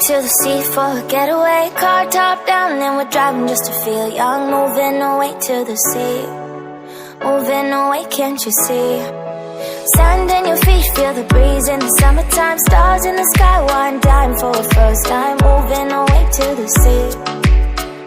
to the sea for a getaway. Car top down and we're driving just to feel young. Moving away to the sea, moving away, can't you see? Sand in your feet, feel the breeze in the summertime. Stars in the sky, one dime for a first time. Moving away to the sea,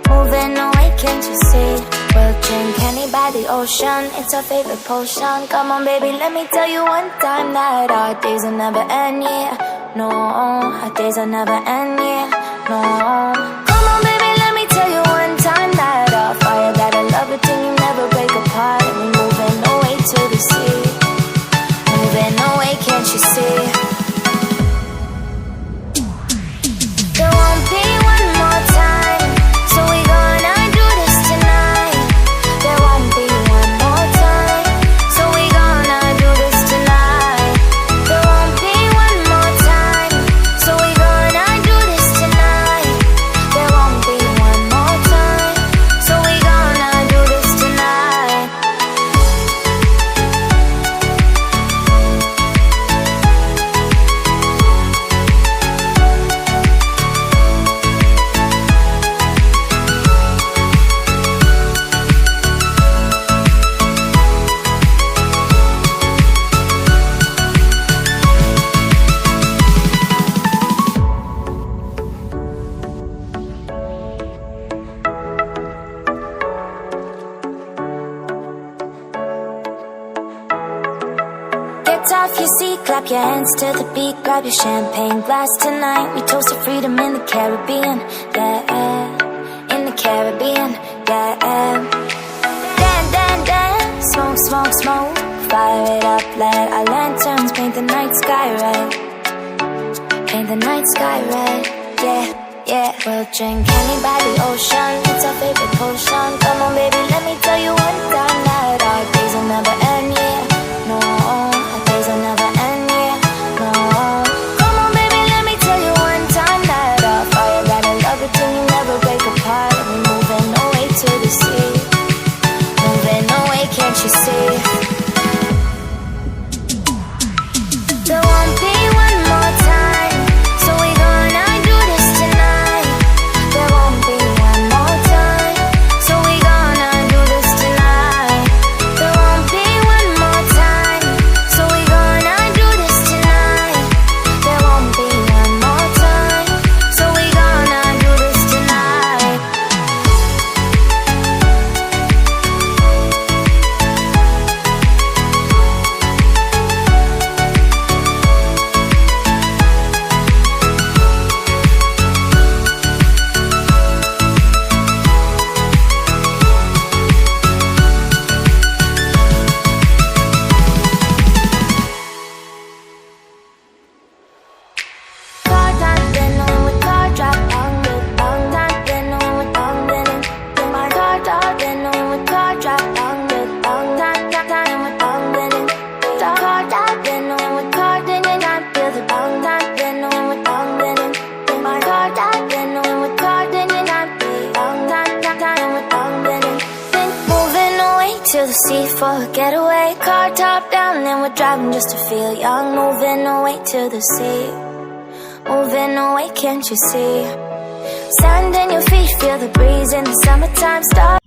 moving away, can't you see? We'll drink Henny by the ocean, it's our favorite potion. Come on baby, let me tell you one time that our days will never end, yeah. No, our days will never end, yeah. No. Come on baby, let me tell you one time that our fire, that I love it till you never break apart. And we're moving away to the sea, moving away, can't you see? There won't be one more time, so we gonna do this tonight. There won't be one more time, so we gonna do this tonight. There won't be one more time, so we gonna do this tonight. There won't be one more time, so we gonna do this tonight. Get off your seat, clap your hands to the beat. Grab your champagne glass tonight. We toast to freedom in the Caribbean, yeah. In the Caribbean, yeah. Dan, dan, dan, smoke, smoke, smoke. Fire it up, let our lanterns paint the night sky red. Paint the night sky red, yeah, yeah. We'll drink Henny by the ocean, it's our favorite potion. Come on baby, let me tell you one time that our days will never end, yeah. No, our days will never end, yeah. No. Come on baby, let me tell you one time that our fire, that I love it till you never break apart. And we're moving away to the sea, moving away, can't you see? There won't be one more time, so we gonna do this tonight. There won't be one more time, so we gonna do this tonight. There won't be one more time, so we gonna do this tonight. There won't be one more time, so we gonna do this tonight. Car top, then with car drop, bang, bang, bang, then with bang, then my car top, then with car drop, bang, bang, bang, bang, with bang, then car top, then with car, then you not feel the bang, then with bang, then my car top, then with car, then you not feel bang, bang, with bang, then moving away to the sea for a getaway. Car top down and we're driving just to feel young. Moving away to the sea, moving away, can't you see? Sand in your feet, feel the breeze in the summertime. Stars.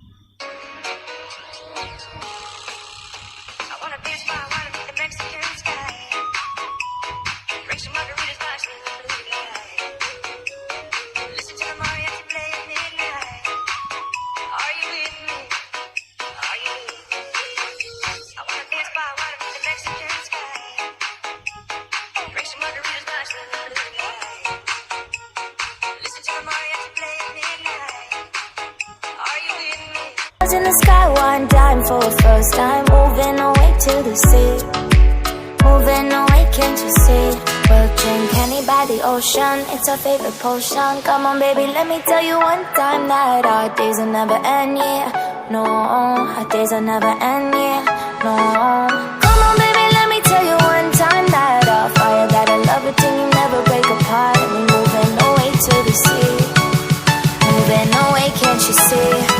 I wanna be a spy, wanna meet the Mexican sky. Drink some margaritas, watch the blue light. Listen to the mariachi play at midnight. Are you with me? Are you with me? I wanna be a spy, wanna meet the Mexican sky. Drink some margaritas, watch the blue light. Listen to the mariachi play at midnight. Are you with me? Stars in the sky, one dime for a first time. Moving away to the sea, moving away, can't you see? We'll drink Henny by the ocean, it's our favorite potion. Come on baby, let me tell you one time that our days will never end, yeah. No, our days will never end, yeah. No. Come on baby, let me tell you one time that our fire, that I love it till you never break apart. And we're moving away to the sea, moving away, can't you see?